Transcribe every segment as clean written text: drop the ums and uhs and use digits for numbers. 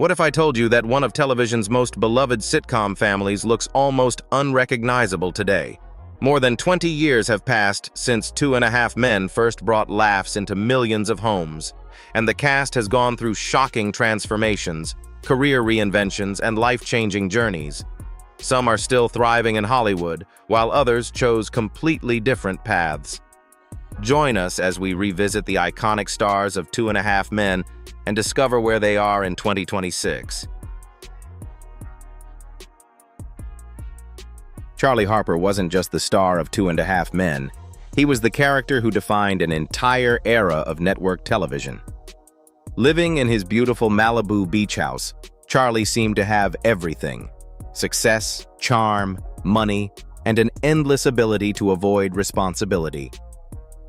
What if I told you that one of television's most beloved sitcom families looks almost unrecognizable today? More than 20 years have passed since 2.5 Men first brought laughs into millions of homes, and the cast has gone through shocking transformations, career reinventions, and life-changing journeys. Some are still thriving in Hollywood, while others chose completely different paths. Join us as we revisit the iconic stars of 2.5 Men and discover where they are in 2026. Charlie Harper wasn't just the star of 2.5 Men. He was the character who defined an entire era of network television. Living in his beautiful Malibu beach house, Charlie seemed to have everything: success, charm, money, and an endless ability to avoid responsibility.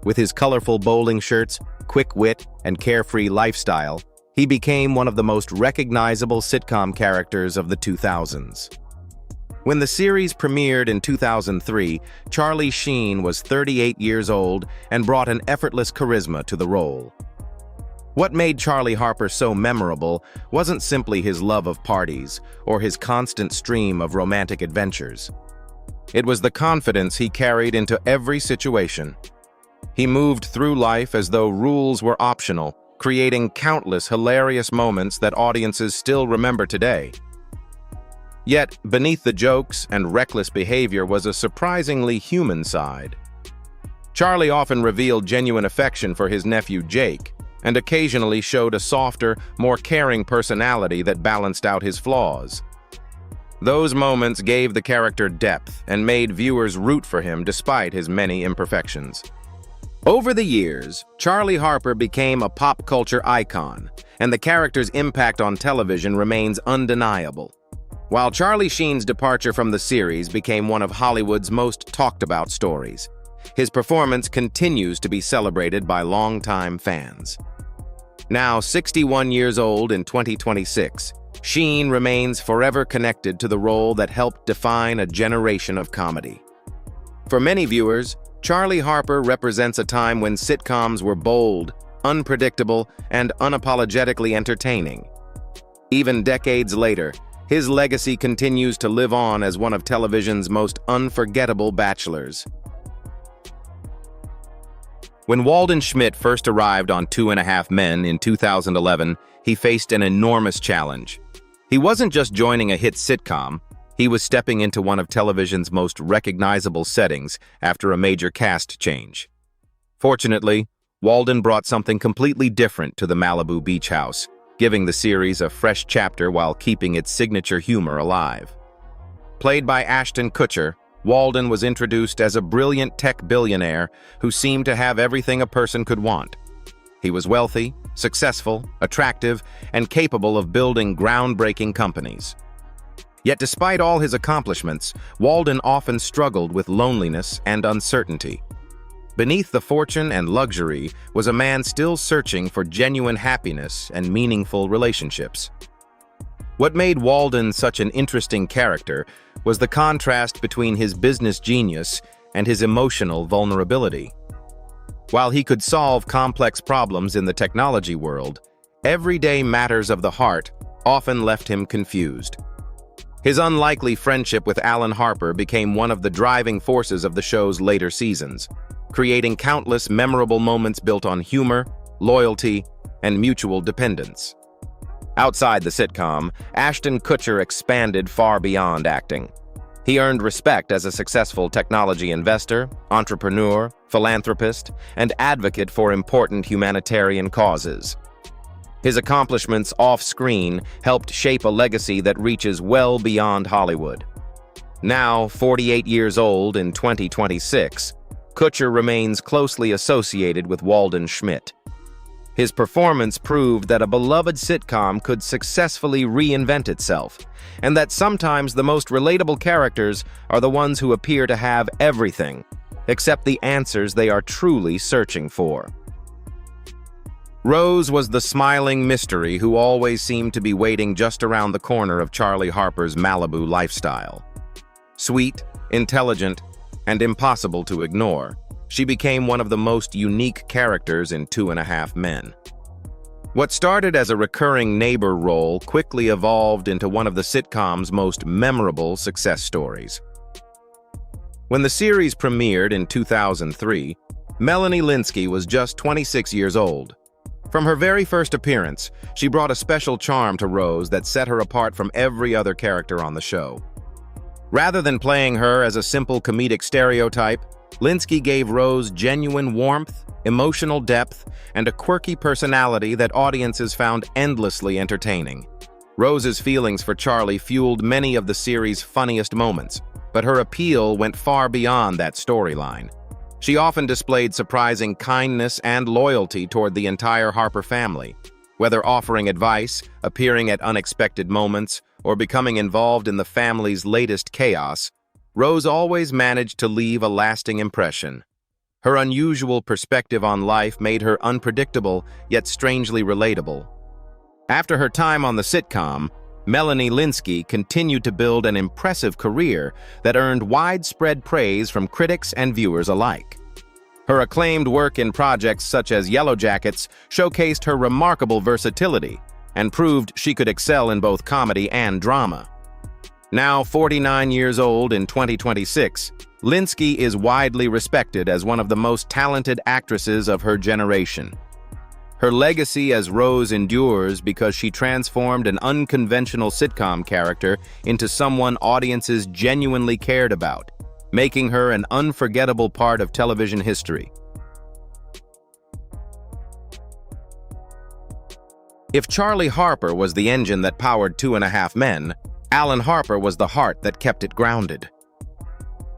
With his colorful bowling shirts, quick wit, and carefree lifestyle, he became one of the most recognizable sitcom characters of the 2000s. When the series premiered in 2003, Charlie Sheen was 38 years old and brought an effortless charisma to the role. What made Charlie Harper so memorable wasn't simply his love of parties or his constant stream of romantic adventures. It was the confidence he carried into every situation. He moved through life as though rules were optional, creating countless hilarious moments that audiences still remember today. Yet, beneath the jokes and reckless behavior was a surprisingly human side. Charlie often revealed genuine affection for his nephew Jake, and occasionally showed a softer, more caring personality that balanced out his flaws. Those moments gave the character depth and made viewers root for him despite his many imperfections. Over the years, Charlie Harper became a pop culture icon, and the character's impact on television remains undeniable. While Charlie Sheen's departure from the series became one of Hollywood's most talked-about stories, his performance continues to be celebrated by longtime fans. Now 61 years old in 2026, Sheen remains forever connected to the role that helped define a generation of comedy. For many viewers, Charlie Harper represents a time when sitcoms were bold, unpredictable, and unapologetically entertaining. Even decades later, his legacy continues to live on as one of television's most unforgettable bachelors. When Walden Schmidt first arrived on 2.5 Men in 2011, he faced an enormous challenge. He wasn't just joining a hit sitcom, he was stepping into one of television's most recognizable settings after a major cast change. Fortunately, Walden brought something completely different to the Malibu beach house, giving the series a fresh chapter while keeping its signature humor alive. Played by Ashton Kutcher, Walden was introduced as a brilliant tech billionaire who seemed to have everything a person could want. He was wealthy, successful, attractive, and capable of building groundbreaking companies. Yet despite all his accomplishments, Walden often struggled with loneliness and uncertainty. Beneath the fortune and luxury was a man still searching for genuine happiness and meaningful relationships. What made Walden such an interesting character was the contrast between his business genius and his emotional vulnerability. While he could solve complex problems in the technology world, everyday matters of the heart often left him confused. His unlikely friendship with Alan Harper became one of the driving forces of the show's later seasons, creating countless memorable moments built on humor, loyalty, and mutual dependence. Outside the sitcom, Ashton Kutcher expanded far beyond acting. He earned respect as a successful technology investor, entrepreneur, philanthropist, and advocate for important humanitarian causes. His accomplishments off-screen helped shape a legacy that reaches well beyond Hollywood. Now, 48 years old in 2026, Kutcher remains closely associated with Walden Schmidt. His performance proved that a beloved sitcom could successfully reinvent itself, and that sometimes the most relatable characters are the ones who appear to have everything, except the answers they are truly searching for. Rose was the smiling mystery who always seemed to be waiting just around the corner of Charlie Harper's Malibu lifestyle. Sweet, intelligent, and impossible to ignore, she became one of the most unique characters in 2.5 Men. What started as a recurring neighbor role quickly evolved into one of the sitcom's most memorable success stories. When the series premiered in 2003, Melanie Lynskey was just 26 years old. From her very first appearance, she brought a special charm to Rose that set her apart from every other character on the show. Rather than playing her as a simple comedic stereotype, Lynskey gave Rose genuine warmth, emotional depth, and a quirky personality that audiences found endlessly entertaining. Rose's feelings for Charlie fueled many of the series' funniest moments, but her appeal went far beyond that storyline. She often displayed surprising kindness and loyalty toward the entire Harper family. Whether offering advice, appearing at unexpected moments, or becoming involved in the family's latest chaos, Rose always managed to leave a lasting impression. Her unusual perspective on life made her unpredictable, yet strangely relatable. After her time on the sitcom, Melanie Lynskey continued to build an impressive career that earned widespread praise from critics and viewers alike. Her acclaimed work in projects such as Yellow Jackets showcased her remarkable versatility and proved she could excel in both comedy and drama. Now 49 years old in 2026, Lynskey is widely respected as one of the most talented actresses of her generation. Her legacy as Rose endures because she transformed an unconventional sitcom character into someone audiences genuinely cared about, making her an unforgettable part of television history. If Charlie Harper was the engine that powered 2.5 Men, Alan Harper was the heart that kept it grounded.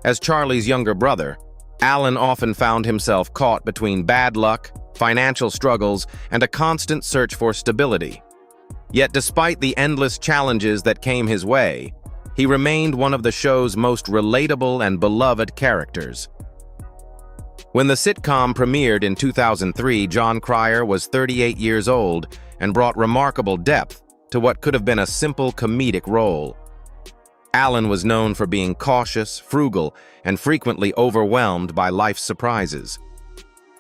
As Charlie's younger brother, Alan often found himself caught between bad luck, financial struggles, and a constant search for stability. Yet despite the endless challenges that came his way, he remained one of the show's most relatable and beloved characters. When the sitcom premiered in 2003, Jon Cryer was 38 years old and brought remarkable depth to what could have been a simple comedic role. Alan was known for being cautious, frugal, and frequently overwhelmed by life's surprises.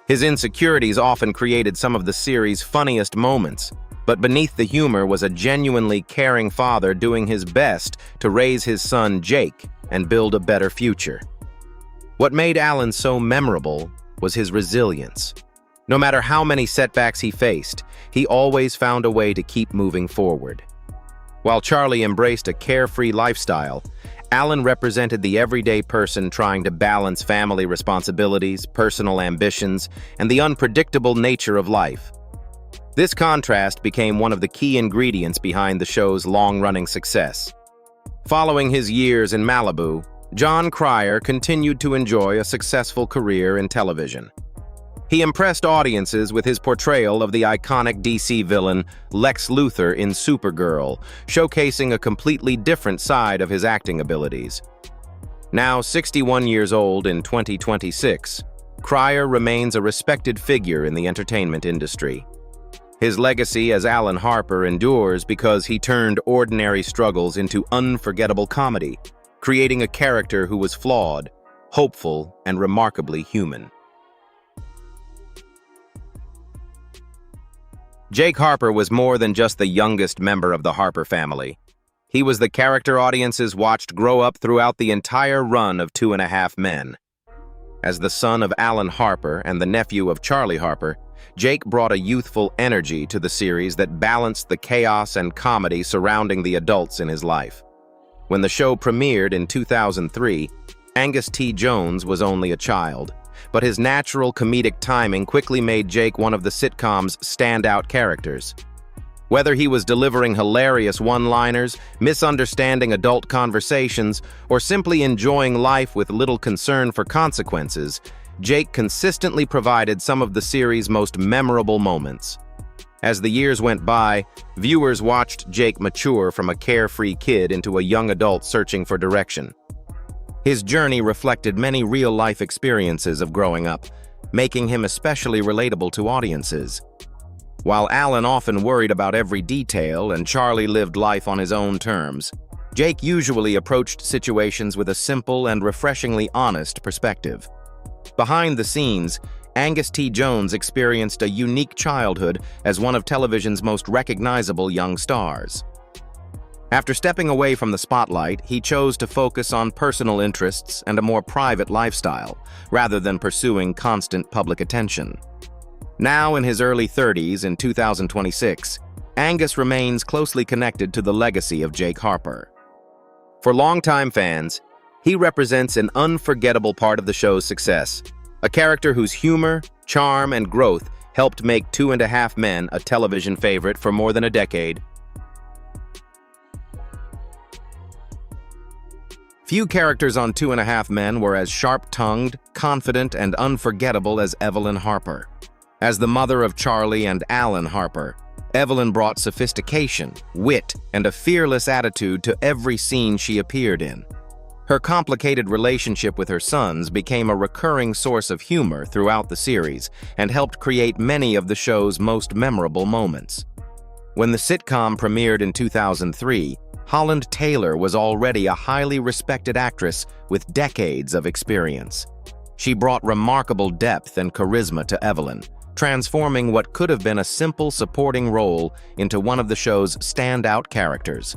His insecurities often created some of the series' funniest moments, but beneath the humor was a genuinely caring father doing his best to raise his son Jake and build a better future. What made Alan so memorable was his resilience. No matter how many setbacks he faced, he always found a way to keep moving forward. While Charlie embraced a carefree lifestyle, Alan represented the everyday person trying to balance family responsibilities, personal ambitions, and the unpredictable nature of life. This contrast became one of the key ingredients behind the show's long-running success. Following his years in Malibu, Jon Cryer continued to enjoy a successful career in television. He impressed audiences with his portrayal of the iconic DC villain Lex Luthor in Supergirl, showcasing a completely different side of his acting abilities. Now 61 years old in 2026, Cryer remains a respected figure in the entertainment industry. His legacy as Alan Harper endures because he turned ordinary struggles into unforgettable comedy, creating a character who was flawed, hopeful, and remarkably human. Jake Harper was more than just the youngest member of the Harper family. He was the character audiences watched grow up throughout the entire run of 2.5 Men. As the son of Alan Harper and the nephew of Charlie Harper, Jake brought a youthful energy to the series that balanced the chaos and comedy surrounding the adults in his life. When the show premiered in 2003, Angus T. Jones was only a child, but his natural comedic timing quickly made Jake one of the sitcom's standout characters. Whether he was delivering hilarious one-liners, misunderstanding adult conversations, or simply enjoying life with little concern for consequences, Jake consistently provided some of the series' most memorable moments. As the years went by, viewers watched Jake mature from a carefree kid into a young adult searching for direction. His journey reflected many real-life experiences of growing up, making him especially relatable to audiences. While Alan often worried about every detail and Charlie lived life on his own terms, Jake usually approached situations with a simple and refreshingly honest perspective. Behind the scenes, Angus T. Jones experienced a unique childhood as one of television's most recognizable young stars. After stepping away from the spotlight, he chose to focus on personal interests and a more private lifestyle, rather than pursuing constant public attention. Now in his early 30s in 2026, Angus remains closely connected to the legacy of Jake Harper. For longtime fans, he represents an unforgettable part of the show's success, a character whose humor, charm, and growth helped make 2.5 Men a television favorite for more than a decade. Few characters on 2.5 Men were as sharp-tongued, confident, and unforgettable as Evelyn Harper. As the mother of Charlie and Alan Harper, Evelyn brought sophistication, wit, and a fearless attitude to every scene she appeared in. Her complicated relationship with her sons became a recurring source of humor throughout the series and helped create many of the show's most memorable moments. When the sitcom premiered in 2003, Holland was already a highly respected actress with decades of experience. She brought remarkable depth and charisma to Evelyn, transforming what could have been a simple supporting role into one of the show's standout characters.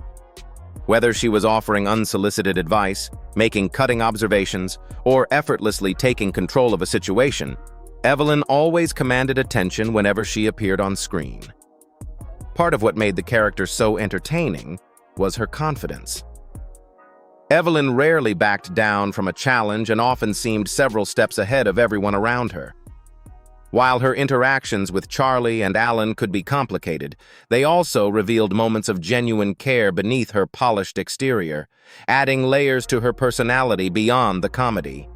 Whether she was offering unsolicited advice, making cutting observations, or effortlessly taking control of a situation, Evelyn always commanded attention whenever she appeared on screen. Part of what made the character so entertaining was her confidence. Evelyn rarely backed down from a challenge and often seemed several steps ahead of everyone around her. While her interactions with Charlie and Alan could be complicated, they also revealed moments of genuine care beneath her polished exterior, adding layers to her personality beyond the comedy.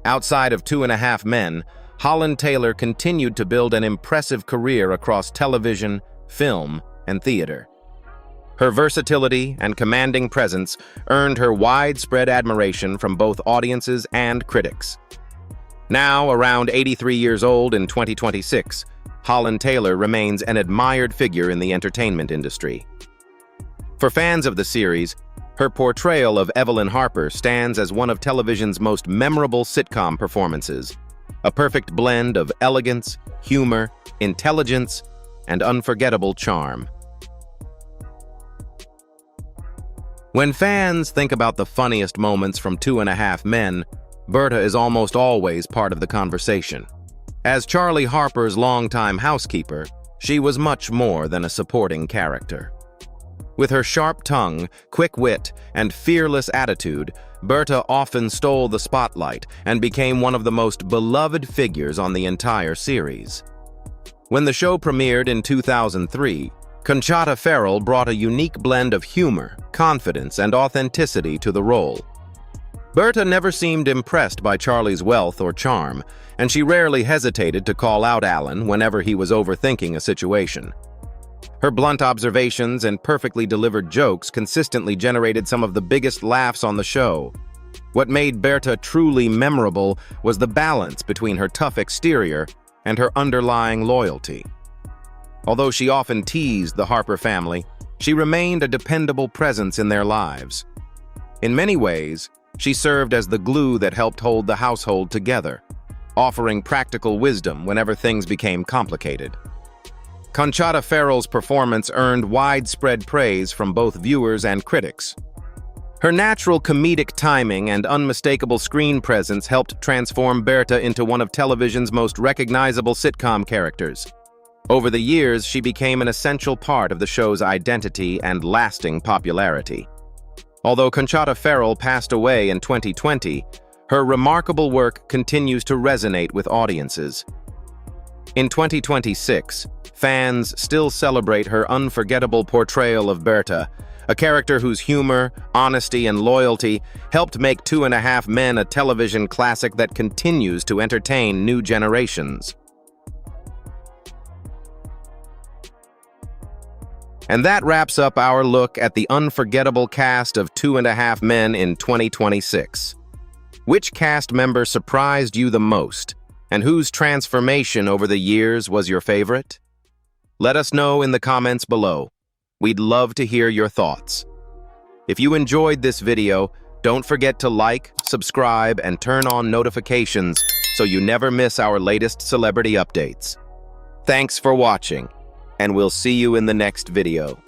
Outside of 2.5 Men, Holland continued to build an impressive career across television, film, and theater. Her versatility and commanding presence earned her widespread admiration from both audiences and critics. Now, around 83 years old in 2026, Holland remains an admired figure in the entertainment industry. For fans of the series, her portrayal of Evelyn Harper stands as one of television's most memorable sitcom performances, a perfect blend of elegance, humor, intelligence, and unforgettable charm. When fans think about the funniest moments from 2.5 Men, Berta is almost always part of the conversation. As Charlie Harper's longtime housekeeper, she was much more than a supporting character. With her sharp tongue, quick wit, and fearless attitude, Berta often stole the spotlight and became one of the most beloved figures on the entire series. When the show premiered in 2003, Conchata Ferrell brought a unique blend of humor, confidence, and authenticity to the role. Berta never seemed impressed by Charlie's wealth or charm, and she rarely hesitated to call out Alan whenever he was overthinking a situation. Her blunt observations and perfectly delivered jokes consistently generated some of the biggest laughs on the show. What made Berta truly memorable was the balance between her tough exterior and her underlying loyalty. Although she often teased the Harper family, she remained a dependable presence in their lives. In many ways, she served as the glue that helped hold the household together, offering practical wisdom whenever things became complicated. Conchata Ferrell's performance earned widespread praise from both viewers and critics. Her natural comedic timing and unmistakable screen presence helped transform Berta into one of television's most recognizable sitcom characters. Over the years, she became an essential part of the show's identity and lasting popularity. Although Conchata Ferrell passed away in 2020, her remarkable work continues to resonate with audiences. In 2026, fans still celebrate her unforgettable portrayal of Berta, a character whose humor, honesty, and loyalty helped make 2.5 Men a television classic that continues to entertain new generations. And that wraps up our look at the unforgettable cast of 2.5 Men in 2026. Which cast member surprised you the most, and whose transformation over the years was your favorite? Let us know in the comments below. We'd love to hear your thoughts. If you enjoyed this video, don't forget to like, subscribe, and turn on notifications so you never miss our latest celebrity updates. Thanks for watching, and we'll see you in the next video.